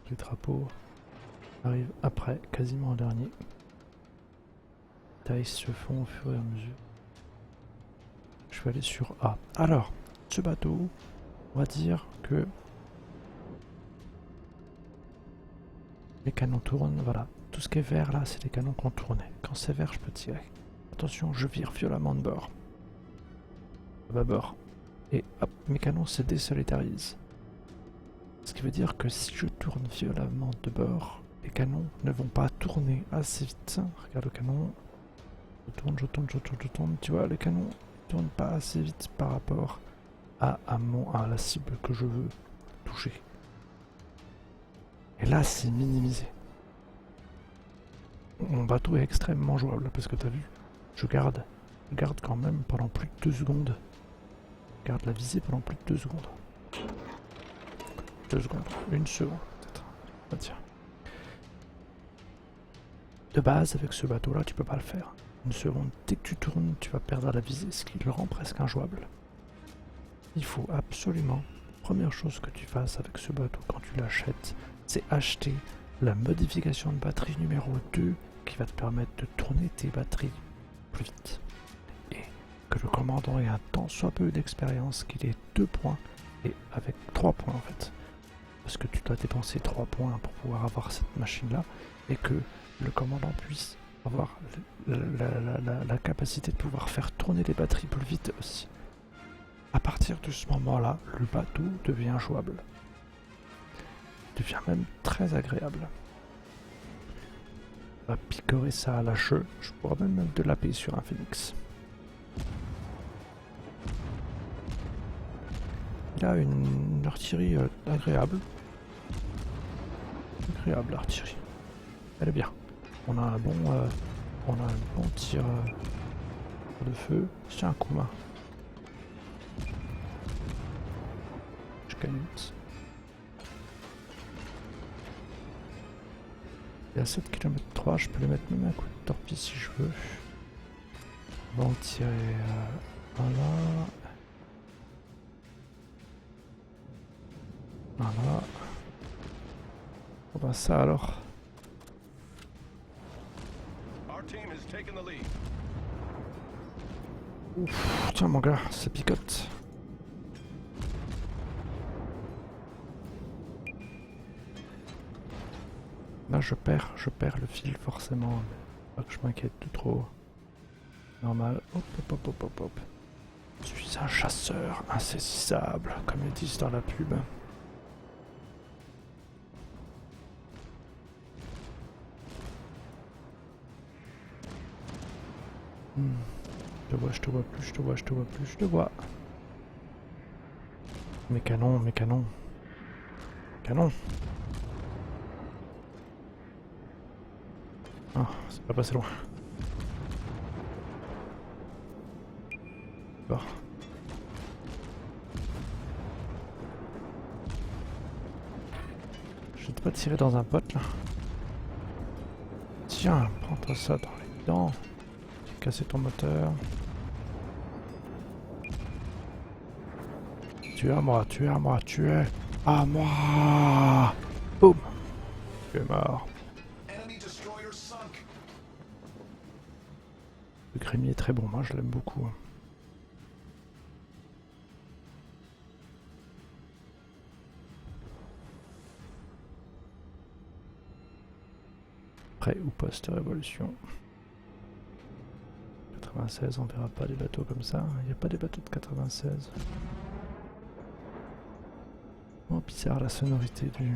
Les drapeaux arrivent après, quasiment en dernier. Les tailles se font au fur et à mesure. Je vais aller sur A. Alors, ce bateau, on va dire que les canons tournent, voilà. Tout ce qui est vert là, c'est les canons qu'on tournait. Quand c'est vert, je peux tirer. Attention, je vire violemment de bord. À bâbord. Et hop, mes canons se désolidarisent. Ce qui veut dire que si je tourne violemment de bord, les canons ne vont pas tourner assez vite. Regarde le canon. Je tourne. Tu vois, les canons ne tournent pas assez vite par rapport à la cible que je veux toucher. Et là, c'est minimisé. Mon bateau est extrêmement jouable parce que t'as vu, je garde quand même pendant plus de 2 secondes. Je garde la visée pendant plus de 2 secondes. 2 secondes, 1 seconde peut-être. On va dire. De base, avec ce bateau-là, tu peux pas le faire. 1 seconde, dès que tu tournes, tu vas perdre la visée, ce qui le rend presque injouable. Il faut absolument, première chose que tu fasses avec ce bateau quand tu l'achètes, c'est acheter la modification de batterie numéro 2 qui va te permettre de tourner tes batteries plus vite. Et que le commandant ait un tant soit peu d'expérience, qu'il ait 2 points, et avec 3 points en fait. Parce que tu dois dépenser 3 points pour pouvoir avoir cette machine-là, et que le commandant puisse avoir la capacité de pouvoir faire tourner les batteries plus vite aussi. À partir de ce moment-là, le bateau devient jouable. Il devient même très agréable. On va picorer ça à la cheveux. Je pourrais même mettre de l'AP sur un phénix. Il a une artillerie agréable. Agréable l'artillerie. Elle est bien. On a un bon tir de feu. Tiens, un coup main. Je canute. Il est à 7 km 3, je peux lui mettre même un coup de torpille si je veux. On va en tirer un là. Voilà. Bon bah ça alors. Ouf, tiens mon gars, ça picote. Là je perds le fil forcément. Pas que je m'inquiète de trop. Normal. Hop. Je suis un chasseur insaisissable, comme ils disent dans la pub. Je te vois plus. Mes canons. Ah, c'est pas passé loin. Bon. Je vais pas tirer dans un pote là. Tiens, prends-toi ça dans les dents. J'ai cassé ton moteur. Tu es à moi. Boum. Tu es mort. Le crémier est très bon, moi je l'aime beaucoup. Pré ou post-révolution. 96, on verra pas des bateaux comme ça. Il n'y a pas des bateaux de 96. Oh, bizarre la sonorité du...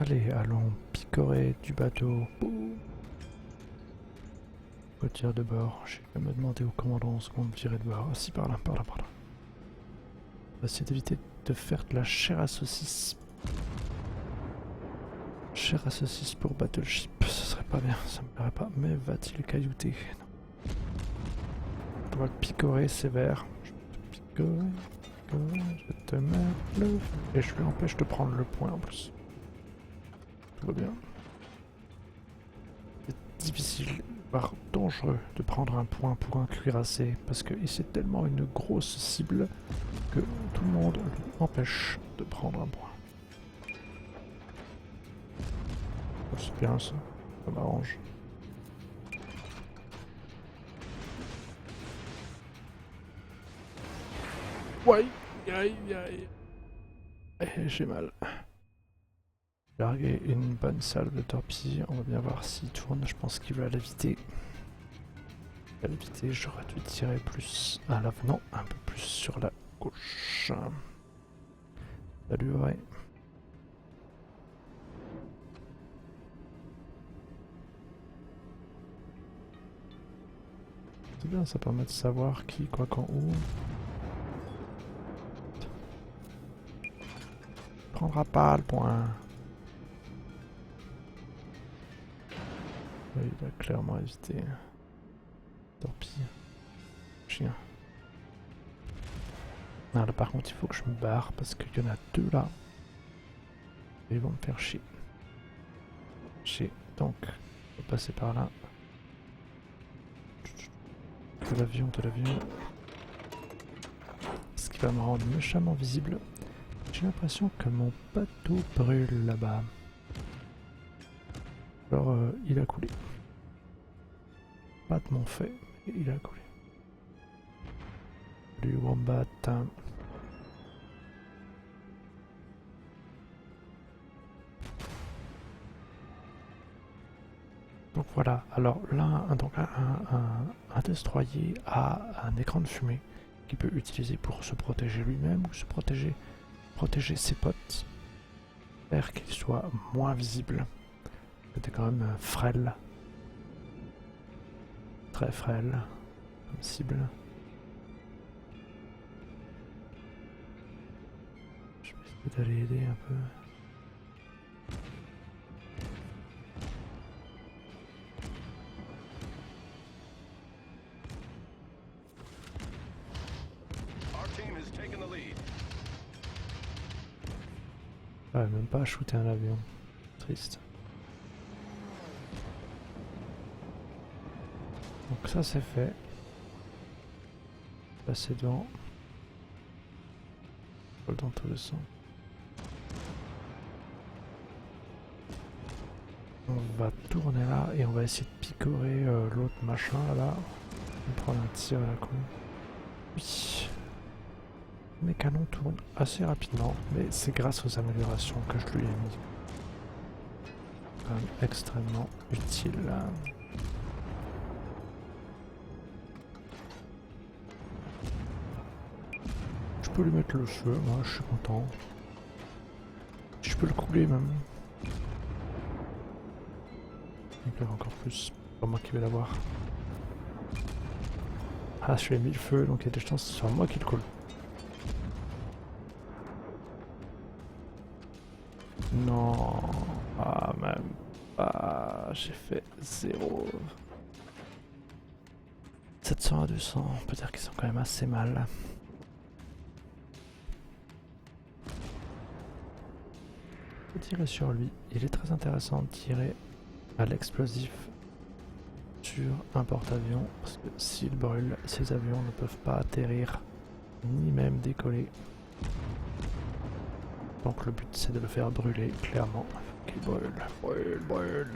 Allez, allons picorer du bateau. Au tir de bord. Je vais me demander au commandant ce qu'on tirait de bord. Aussi par là. On va essayer d'éviter de faire de la chair à saucisse. Chair à saucisse pour Battleship. Ce serait pas bien, ça me paraît pas. Mais va-t-il caillouter? On va le picorer sévère. Je vais te picorer. Je vais te mettre le feu. Et je lui empêche de prendre le point en plus. Tout va bien. C'est difficile, voire dangereux de prendre un point pour un cuirassé parce que c'est tellement une grosse cible que tout le monde lui empêche de prendre un point. Oh, c'est bien ça, ça m'arrange. Ouais, aïe aïe. J'ai mal. Larguer une bonne salve de torpille, on va bien voir s'il tourne, je pense qu'il va l'éviter. À l'éviter, j'aurais dû tirer plus à l'avenant, un peu plus sur la gauche. Salut, ouais. C'est bien, ça permet de savoir qui, quoi, quand, où. Il prendra pas le point. Oui, il a clairement évité. Torpille. Chien. Ah, là par contre il faut que je me barre parce qu'il y en a deux là. Et ils vont me faire chier. Donc, on va passer par là. De l'avion, de l'avion. Ce qui va me rendre méchamment visible. J'ai l'impression que mon bateau brûle là-bas. Alors il a coulé. Pas de mon fait, mais il a coulé. Salut Wombat. Donc voilà, alors là, donc un destroyer a un écran de fumée qu'il peut utiliser pour se protéger lui-même ou se protéger ses potes, faire qu'il soit moins visible. C'était quand même frêle, très frêle comme cible. Je vais essayer d'aller aider un peu. Ah, même pas à shooter un avion. Triste. Donc ça c'est fait. Passer devant. Dans tous les sens. On va tourner là et on va essayer de picorer l'autre machin là-bas. On va prendre un tir à la con. Oui. Mes canons tournent assez rapidement, mais c'est grâce aux améliorations que je lui ai mis. Quand même extrêmement utile. Je peux lui mettre le feu, moi je suis content. Je peux le couler même. Il pleut encore plus. C'est pas moi qui vais l'avoir. Ah, je lui ai mis le feu, donc il y a des chances que ce soit moi qui le coule. Non, ah même pas, j'ai fait 0. 700 à 200, on peut dire qu'ils sont quand même assez mal. On peut tirer sur lui, il est très intéressant de tirer à l'explosif sur un porte-avions, parce que s'il brûle, ces avions ne peuvent pas atterrir, ni même décoller. Donc le but c'est de le faire brûler, clairement. Qu'il brûle, brûle, brûle.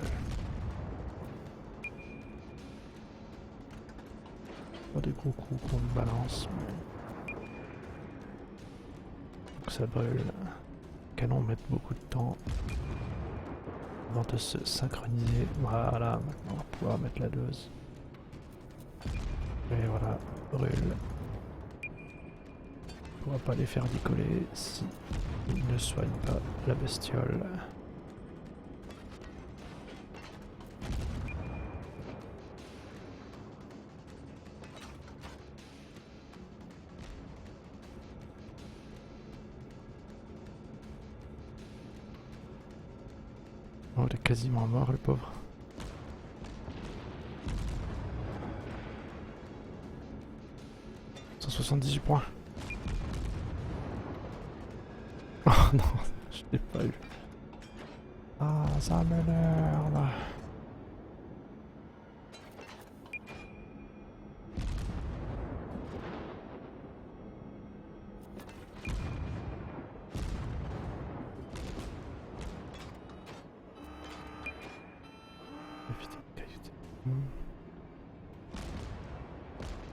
Pas des gros coups qu'on balance, mais... Donc ça brûle. Les canons mettent beaucoup de temps avant de se synchroniser. Voilà, maintenant on va pouvoir mettre la dose. Et voilà, brûle. On va pas les faire décoller si ils ne soignent pas la bestiole. Oh, il est quasiment mort le pauvre. « 178 points. Oh non, je l'ai pas eu. Ah, ça m'énerve.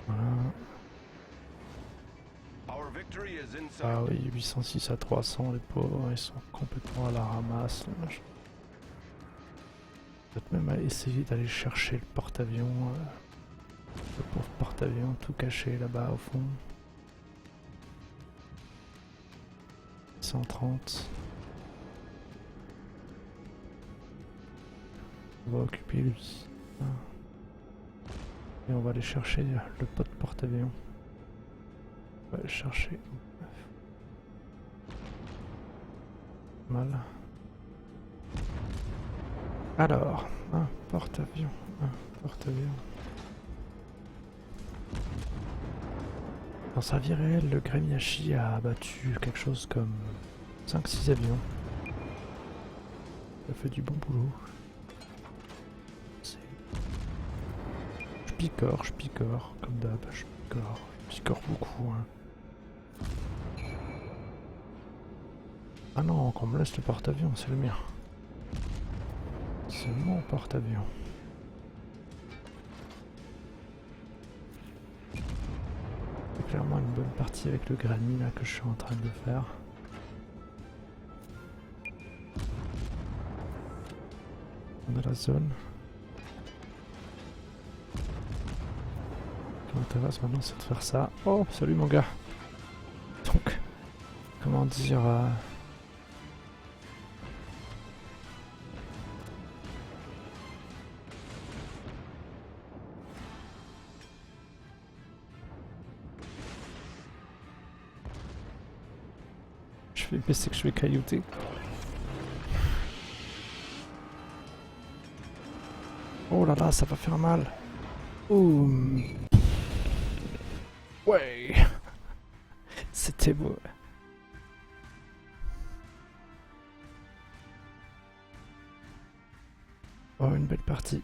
Voilà. Ah oui, 806 à 300, les pauvres, ils sont complètement à la ramasse. Peut-être même à essayer d'aller chercher le porte-avions. Le pauvre porte-avions tout caché là-bas au fond. 130. On va occuper lui. Et on va aller chercher le pote porte-avions. On va aller chercher. Mal. Alors, un porte-avions. Un porte-avions. Dans sa vie réelle, le Gremiachi a abattu quelque chose comme 5-6 avions. Ça fait du bon boulot. Je picore, comme d'hab, je picore beaucoup. Hein. Ah non, qu'on me laisse le porte-avions, c'est le mien. C'est mon porte-avions. C'est clairement une bonne partie avec le granit là que je suis en train de faire. On a la zone. Ce qui m'intéresse maintenant c'est de faire ça. Oh, salut mon gars. Donc, comment dire... Je vais baisser que je vais caillouter. Oh là là, ça va faire mal. Ouh. Ouais. C'était beau. Oh, une belle partie.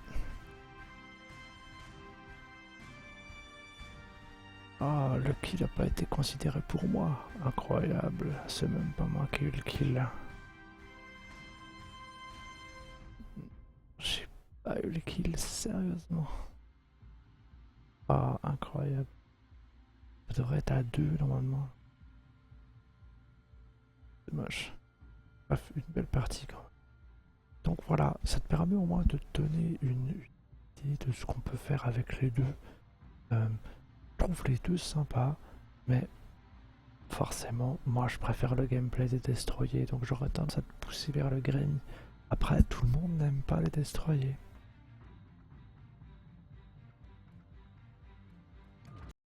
Ah, le kill n'a pas été considéré pour moi. Incroyable. C'est même pas moi qui ai eu le kill. J'ai pas eu le kill, sérieusement. Ah, incroyable. Ça devrait être à 2 normalement. Dommage. Bref, une belle partie quand même. Donc voilà, ça te permet au moins de te donner une idée de ce qu'on peut faire avec les deux. Je trouve les deux sympas, mais forcément, moi je préfère le gameplay des destroyers, donc j'aurais tendance à te pousser vers le Granny. Après, tout le monde n'aime pas les destroyers.